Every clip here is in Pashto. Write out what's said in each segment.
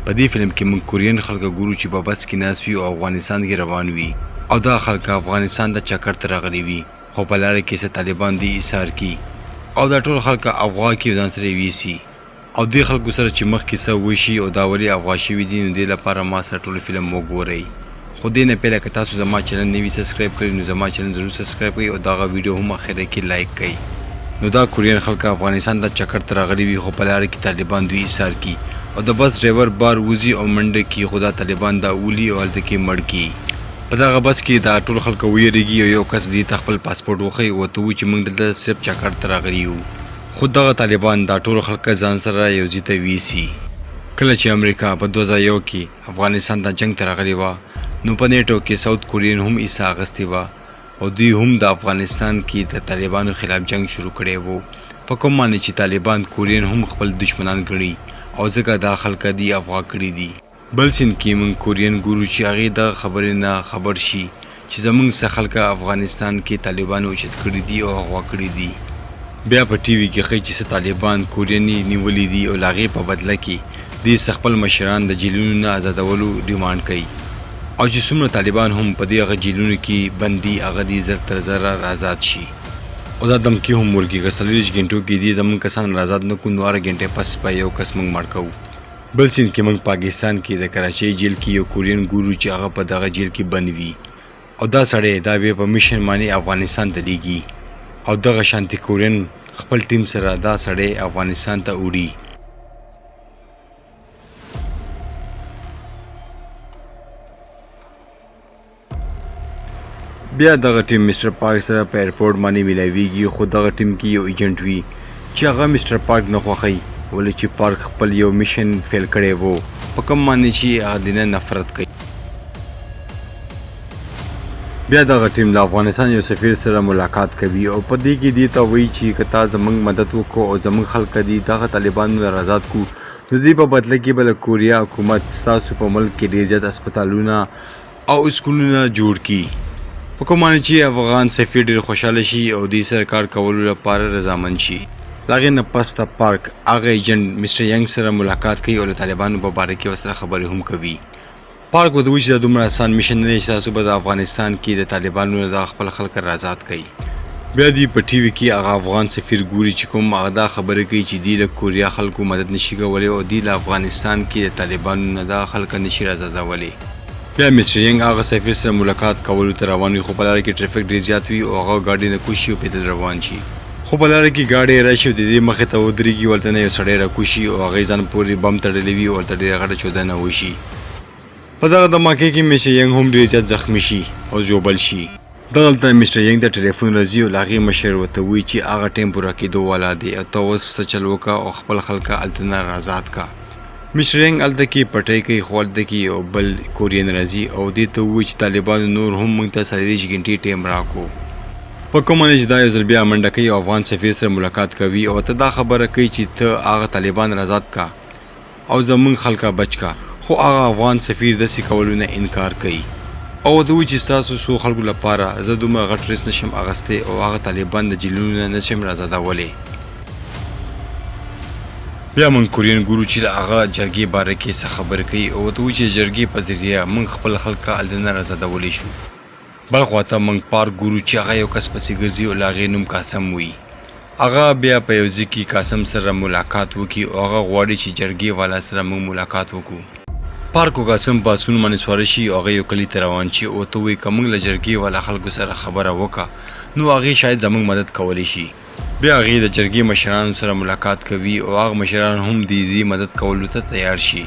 په دې فلم کې موږ کورین خلک ګورو چې په بس کې ناست وي او افغانستان کې روان وي او دا خلک افغانستان ته چکر ته راغلي وي خو په لاره کې څه طالبان دي ایثار کی او دا ټول خلک افغان کې ځان سره ویسي او دې خلکو سره چې مخکې څه وشي او دا ولې افغان شوي دي نو دې لپاره ما سره ټول فلم وګورئ خو دې نه پهله که تاسو زما چینل نوي سبسکرایب کړئ نو زما چینل ضرور سبسکرایب کړئ او دغه ویډیو هم اخره کې لایک کړئ نو دا کورین خلک افغانستان ته چکر ته راغلي وي خو په لاره کې طالبان دوی ایثار کی او د بس ډرایور بار وزي او منډه کې خدا طالبان دا اولی او هلته کې مړ کی په دغه بس کې دا ټول خلک ویریږي او یو کس دې خپل پاسپورت وخی او ته و چې موږ دلته صرف چکر ته راغلي یو خو دغه طالبان دا ټول خلک ځان سره یو ځای ته ویسي کله چې امریکا په 2001 کې افغانستان ته جنگ ته راغلی وه نو په نیټو کې ساوث کورین هم حصه اخیستې وه او دوی هم د افغانستان کې د طالبانو خلاف جنگ شروع کړی و په کوم معنی چې طالبان کورین هم خپل دشمنان ګڼي او ځکه دا خلک دی افغان کړي دي بل سین کې موږ کورین ګورو چې هغې د خبرې نه خبر شي چې زموږ څه خلک افغانستان کې طالبانو اوچت کړي دي او اغوا کړي دي بیا په ټي وي کې ښایي چې څه طالبان کوریني نیولي دي او له هغې په بدله کې دوی خپل مشران د جیلونو نه ازادولو ډیمانډ کوي او چې څومره طالبان هم په دې هغه جیلونو کې بندي هغه دي زر تر زره آزاد شي او دا دمکې هم ورکړي که 40 غنټو کې دي زموږ کسان آزاد نه کړو نو 8 غنټې پس به یو کس موږ مړ کوو بل سین کې موږ پاکستان کې د کراچۍ جیل کې یو کورین ګورو چې هغه په دغه جیل کې بند وي او دا سړی دا بیا په میشن باندې افغانستان ته لیږي او دغه شانتي کورین خپل ټیم سره دا سړی افغانستان ته وړي بیا دغه ټیم مستر پارک سره په ایرپورټ باندې ملاویږي خو دغه ټیم کې یو ایجنټ وي چې هغه مستر پارک نه خوښوي ولې چې پارک خپل یو میشن فیل کړی وو په کوم معنی چې هغه د نه نفرت کوي بیا دغه ټیم له افغانستان یو سفیر سره ملاقات کوي او په دې کې دې ته وایي چې که تا زموږ مدد وکړو او زموږ خلک دي دغه طالبانو را آزاد کړو نو دې په بدله کې به له کوریا حکومت ستاسو په ملک کې ډېر زیات هسپتالونه او اسکولونه جوړ کړي په کوم معنی چې افغان سفیر ډېر خوشحاله شي او دې سره کار کولو لپاره رضامند شي له هغې نه پس ته پارک هغه ایجنټ مسټر ینګ سره ملاقات کوي او له طالبانو په باره کې ورسره خبرې هم کوي پارک ورته وایي چې دا دومره اسان میشن نه دی چې تاسو به د افغانستان کې د طالبانو نه دا خپل خلک را آزاد کوي بیا دوی په ټي وي کې هغه افغان سفیر ګوري چې کوم هغه دا خبرې کوي چې دوی له کوریا خلکو مدد نشي کولی او دوی له افغانستان کې د طالبانو نه دا خلک نشي آزادولی بیا مستر ینګ هغه سفیر سره ملاقات کولو ته روان وي خو په لاره کې ټرافیک ډېر زیات وي او هغه ګاډي نه کوشي او پیدل روان شي خو په لاره کې ګاډی راشي او د دې مخې ته ودرېږي ورته نه یو سړی راکوشي او هغې ځان پورې بم تړلی وي او ورته ډېره غټه چودنه وشي په دغه دماکې کې مستر ینګ هم ډېر زیات زخمي شي او ژوبل شي دغلته مستر ینګ ته ټلیفون راځي او له هغې مشر ورته وایي چې هغه ټایم پوره کېدو والا دی او ته اوس څه چل وکړه او خپل خلکه هلته نه آزاد کړه مستر ینګ هلته کې پټۍ کوي خو هلته کې یو بل کورین راځي او دې ته ووایي چې طالبانو نور هم موږ ته 40 غنټې ټایم راکړو په کوم معنی چې دا یو ځل بیا منډه کوي او افغان سفیر سره ملاقات کوي او ته دا خبره کوي چې ته هغه طالبان آزاد کا او زموږ خلکه بچ کا خو هغه افغان سفیر داسې کولو نه انکار کوي او ورته وایي چې ستاسو څو خلکو لپاره زه دومره غټ ریسک نشم اخیستی او هغه طالبان د جیلونو نه نشم راازادولی بیا موږ کورین ګورو چې له هغه جرګې باره کې څه خبرې کوي او ورته وایي چې جرګې په ذریعه موږ خپل خلکه هلته نه راازادولی شو بل خواته موږ پارک ګورو چې هغه یو کس پسې ګرځي او له هغې نوم قاسم وي هغه بیا په یو ځای کې قاسم سره ملاقات وکړي او هغه غواړي چې جرګې والا سره موږ ملاقات وکړو پارک او قاسم په آسونو باندې سواره شي او هغه یو کلي ته روان شي او ورته وایي که موږ له جرګې والا خلکو سره خبره وکړه نو هغې شاید زموږ مدد کولی شي بیا هغې د جرګې مشرانو سره ملاقات کوي او هغه مشران هم د دې مدد کولو ته تیار شي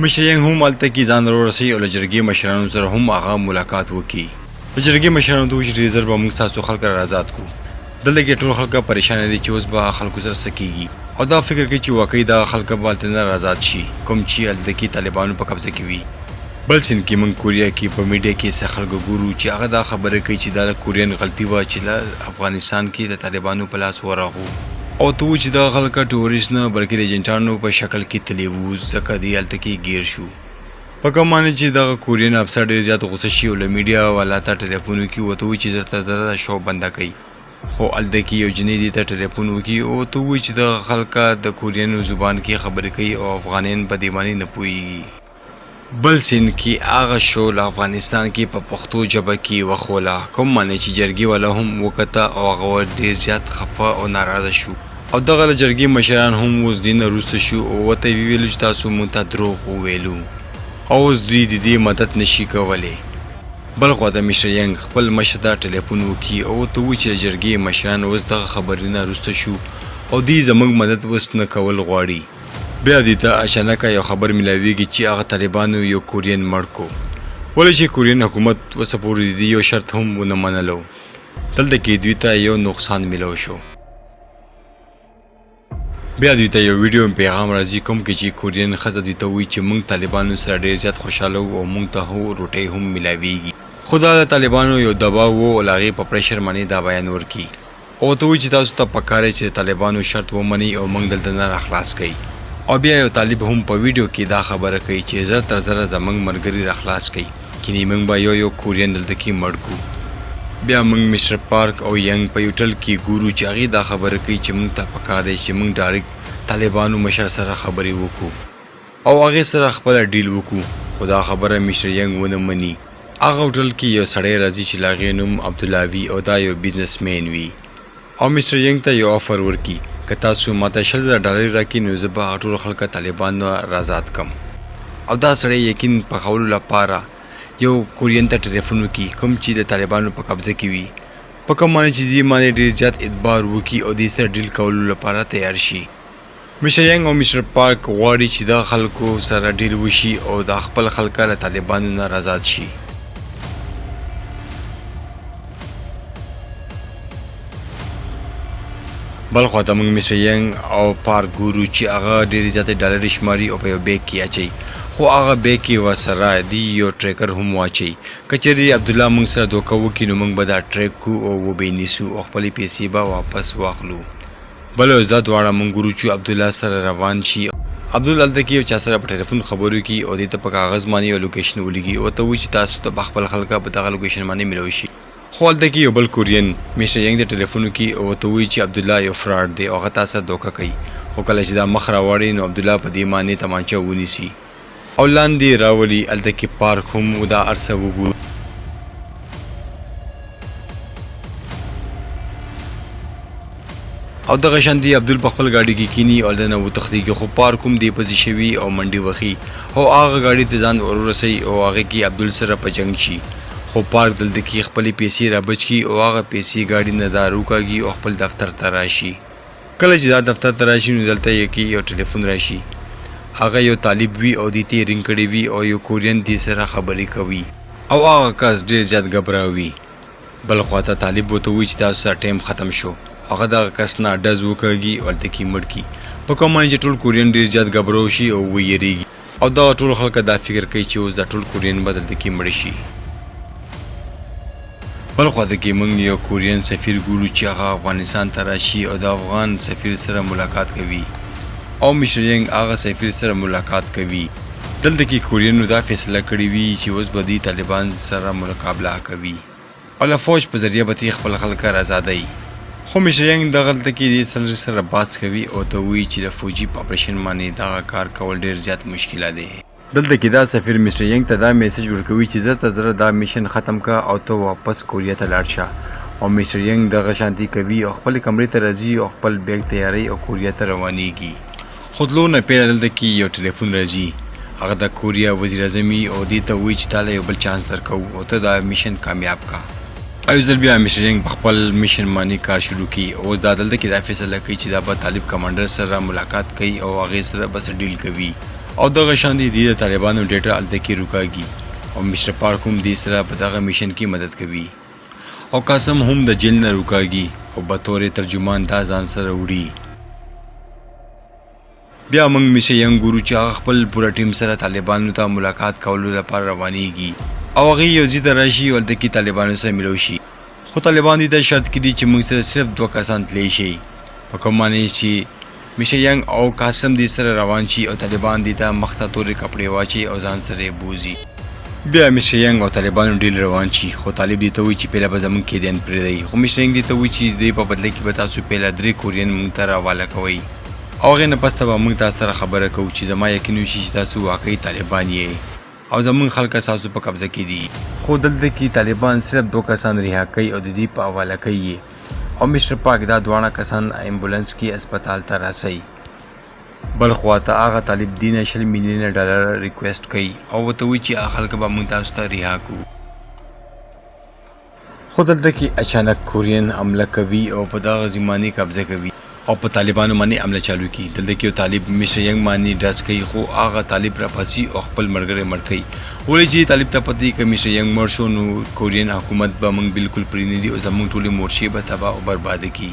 مشر ینګ هم هلته کې ځان راورسوي او له جرګې مشرانو سره هم هغه ملاقات وکړي د جرګې مشرانو ته وایي چې ډېر ژر به موږ ستاسو خلک را آزاد کړو دلته کې ټول خلک پریشانه دي چې اوس به خلکو سره څه کېږي او دا فکر کوي چې واقعي دغه خلک به هلته نه آزاد شي کوم چې هلته کې طالبانو په قبضه کې وي بل سین کې موږ کوریا کې په میډیا کې څه خلکو ګورو چې هغه دا خبره کوي چې دا د کورین غلطي وه چې له افغانستان کې د طالبانو په لاس ورغو او ته وایي چې دغه خلک ټوریست نه بلکې د ایجنټانو په شکل کې تللي وو ځکه دوی هلته کې ګیر شو په کوم معنی چې دغه کورین افسر ډېر زیات غوسه شي او له میډیا والا ته ټلیفون وکړي ورته وایي چې زر تر زره دا شو بنده کوي خو هلته کې یو جنۍ دې ته ټلیفون وکړي او ته ووایي چې دغه خلکه د کوریانو زبان کې خبرې کوي او افغانیان په دې باندې نه پوهېږي. بل سین کې هغه شول افغانستان کې په پښتو ژبه کې وښوله، کوم معنی چې جرګې والا هم وکته او هغه ډېر زیات خفه او ناراضه شو او دغه جرګې مشران هم اوس دې نه وروسته شو او ورته یې وویل چې تاسو موږ ته دروغ وویلو او اوس دوی د دې مدد نشي کولی. بل خوا ته مشر ینګ خپل مشر ته ټلیفون وکړي او ورته ووایي چې د جرګې مشران اوس دغه خبرې نه وروسته شو او دوی زموږ مدد اوس نه کول غواړي. بیا دې ته اچانکه یو خبر ملاویږي چې هغه طالبانو یو کورین مړ کو، ولې چې کورین حکومت اوسه پورې د یو شرط هم ونه منلو. دلته کې دوی ته یو نقصان ملو شو. بیا دوی ته یو ویډیو پیغام راځي کوم کې چې کورین ښځه دوی ته وایي چې موږ طالبانو سره ډېر زیات خوشحاله وو او موږ ته روټۍ هم ملاویږي. خو دا د طالبانو یو دباو و او هغې په پریشر باندې دا بیان ورکړي او ورته وایي چې تاسو ته پکار دی چې د طالبانو شرط ومنئ او موږ دلته نه راخلاص کړئ. او بیا یو طالب هم په ویډیو کې دا خبره کوي چې زر تر زره زموږ ملګري راخلاص کړي کینې موږ به یو کورین دلته کې مړ کړو. بیا موږ مشر پارک او ینګ په یو ټل کې ګورو چې هغې دا خبره کوي چې موږ ته پکار دی چې موږ ډایرکټ طالبانو مشر سره خبرې وکړو او هغې سره خپله ډیل وکړو. خو دا خبره مشر ینګ ونه مني. هغه هوټل کې یو سړی راځي چې د هغې نوم عبدالله وي او دا یو بزنس مین وي او مشر ینګ ته یو آفر ورکړي که تاسو ماته $100,000 راکړئ نو زه به ټول خلکه طالبانو آزاد کړم. او دا سړی یقین پخولو لپاره یو کورین ته ټلیفون وکړي کوم چې د طالبانو په قبضه کې وي، په کوم باندې چې دې باندې ډېر زیات اعتبار وکړي او دې سره ډیل کولو لپاره تیار شي. مشر ینګ او مشر پارک غواړي چې دا خلکو سره ډیل وشي او دا خپل خلکه له طالبانو نه آزاد شي. بل خوا ته موږ مشر ینګ او پارک ګورو چې هغه ډېرې زیاتې ډالرې شماري او په یو بیگ کې اچوي، خو هغه بیگ کې ورسره دی یو ټریکر هم واچوي. که چېرې عبدالله موږ سره دوکه وکړي نو موږ به دا ټریک کړو او وبې نیسو او خپلې پیسې به واپس واخلو. بله ورځ دا دواړه موږ ګورو چې عبدالله سره روان شي. عبدالله هلته کې یو چا سره په ټلیفون خبرې وکړي او دې ته په کاغذ باندې یو لوکیشن ولیکي او ورته وایي چې تاسو ته به خپل خلکه په دغه لوکیشن باندې ملوي شي. خو هلته کې یو بل کورین مشر ینګ د ټلیفون وکړي او ورته وایي چې عبدالله یو فراډ دی او هغه تا سره دوکه کوي. خو کله چې دا مخ راواړي نو عبدالله په دې باندې تمانچه ونیسي او لاندې راولي. هلته کې پارک هم دا هر څه وګوري. او دغه شان دی عبدل په خپل ګاډي کې کینی او دنه وتښتېږي، خو پارک هم دی پسې شوي او منډې وهي او هغه ګاډي ته ځان ورسوي او هغې کې عبدل سره په جنګ شي. خو پارک دلته کې خپلې پیسې رابچ کړي او هغه پیسې ګاډي نه دا روکاږي او خپل دفتر ته راشي. کله چې دا دفتر ته راشي نو دلته یې کې یو ټلیفون راشي. هغه یو طالب وي او دې ته یې رینګ کړی وي او یو کورین دې سره خبرې کوي او هغه کس ډېر زیات ګبراوي. بل خوا ته طالب ورته وایي چې تاسو سره ټایم ختم شو. هغه دغه کس نه ډز وکړي او هلته کې مړ کړي، په کوم باندې چې ټول کورین ډېر زیات ګبراو شي او ویریږي او دغه ټول خلک دا فکر کوي چې اوس دا ټول کورین به دلته کې مړ شي. بل خوا ته کې موږ یو کورین سفیر ګورو چې هغه افغانستان ته راشي او د افغان سفیر سره ملاقات کوي او مشر ینګ هغه سفیر سره ملاقات کوي. دلته کې کورینو دا فیصله کړې وي چې اوس به دوی طالبان سره مقابله کوي او له فوج په ذریعه به دوی خپل خلک آزادوي. خو مشر ینګ دغلته کې دې سره بحث کوي او ته وایي چې د فوجي په اپریشن باندې دغه کار کول ډېر زیات مشکله دی. دلته کې دا سفیر مشر ینګ ته دا میسج ورکوي چې زر ته زره دا میشن ختم کا او ته واپس کوریا ته لاړ شه. او مشر ینګ دغه شانتي کوي او خپل کمرې ته راځي او خپل بیگ تیاری او کوریا ته روانېږي. خو تلو نه پیله دلته کې یو ټلیفون راځي. هغه د کوریا وزیر اعظم او دې ته وایي چې تاله یو بل چانس درکوو او ته دا میشن کامیاب کا. او ځل بیا مشر ینګ په خپل میشن باندې کار شروع کړي. اوس دا دلته کې دا فیصله کوي چې دا به طالب کمانډر سره ملاقات کوي او هغې سره بس ډیل کوي او دغه شان دي د طالبانو ډیټا هلته کې روکاږي او مشر پارک هم دې سره په دغه میشن کې مدد کوي او قاسم هم د جیل نه روکاږي او به طور ترجمان دا ځان سره وړي. بیا موږ مشر ینګ ګورو چې هغه خپل پوره ټیم سره طالبانو ته ملاقات کولو لپاره روانېږي او هغې یو ځای ته راشي او هلته کې طالبانو سره ملو شي. خو طالبان دې ته شرط کړي چې موږ سره صرف 2 کسان تللی شي، په کوم باندې چې مشر ینګ او قاسم دې سره روان شي او طالبان دې ته مخ ته تورې کپړې واچي او ځان سره یې بوځي. بیا مشر ینګ او طالبانو ډیل روان شي خو طالب دې ته وایي چې پیله به زموږ کیدیان پرېږدئ خو مشر ینګ دې ته وایي چې دې په بدله کې به تاسو پیله 3 کورین موږ ته راواله کوئ او هغې نه پس ته به موږ تاسو سره خبره کوو چې زما یقین وشي چې تاسو واقعي طالبان یې او زموږ خلک ستاسو په قبضه کې دي خو دلته کې طالبان صرف 2 کسان رها کوي او د دې په حواله کوي او مشر پاک دا دواړه کسان امبولانس کې هسپتال ته راسي بل خواته هغه طالب دینه 20 میلیونه ډالر ریکویسټ کوي او ورته وایي چې هغه خلک به موږ تاسو ته رها کړو خو دلته کې اچانک کورین حمله کوي او په دغه زماني قبضه کوي او په طالبانو باندې حمله چالو کی دلته کې یو طالب مشر ینګ باندې ډز کوي خو هغه طالب را پاسي او خپل مرګره مړ کوي ولې چې طالب ته پدې کې مشر ینګ مړ شو نو کورین حکومت به موږ بالکل پرې نه دي او زموږ ټولې مورشي به تباہ او برباد کی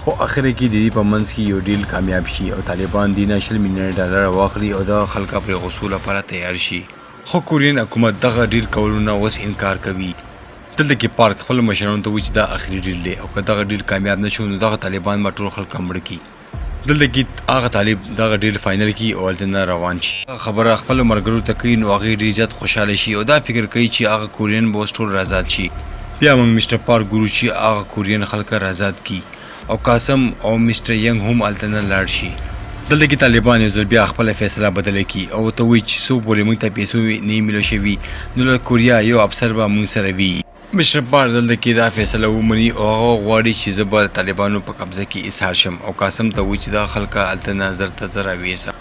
خو اخر کې د دې په منځ کې یو ډیل کامیاب شي او طالبان دینه 20 میلیونه ډالر واخلي او د خلکو پر غصول لپاره تیار شي خو کورین حکومت دغه ډیل کولونه اوس انکار کوي دلته کې پارک خپل مشرانو ته وایي چې دا اخري ډیل دی او که دغه ډیل کامیاب نشو نو دغه طالبان به ټول خلک مړ کړي دلته کې هغه طالب دغه ډیل فائنل کی او هلته روان شي خبره خپل مرګرو ته کوي نو هغه ډیر زیات خوشاله شي او دا فکر کوي چې هغه کورین به ټول آزاد شي بیا موږ مستر پارک ګورو چې هغه کورین خلک آزاد کی او قاسم او مستر ینګ هم هلته لاړ شي دلته کې طالبان یو ځل بیا خپل فیصله بدله کی او ته وایي چې څو پورې موږ ته پیسې نه ملو شوي نو له کوریا یو افسر به موږ سره وي مشر پار دلته کې دا فیصله ومني او هغه غواړي چې زه به طالبانو په قبضه کې اسهار شم او قاسم ته وایي چې دا خلکه هلته نظر ته زه راویسم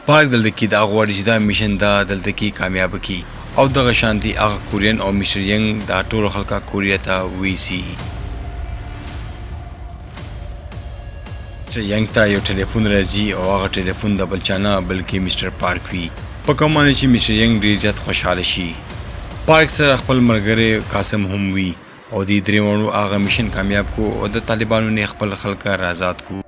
پارک دلته کې دا غواړي چې دا میشن دا دلته کې کامیاب کی او دغه شانتي هغه کورین او مشر ینګ دا ټول خلکه کوریا ته ویسي ینګ ته یو ټلیفون راځي او هغه ټلیفون د بل چا نه بلکې مستر پارک وي په کوم معنی چې مستر ینګ ډېر زیات خوشحاله شي پارک سره خپل ملګری قاسم هم وي او دې درې واړو هغه میشن کامیاب کو او د طالبانو نه خپل خلک آزاد کو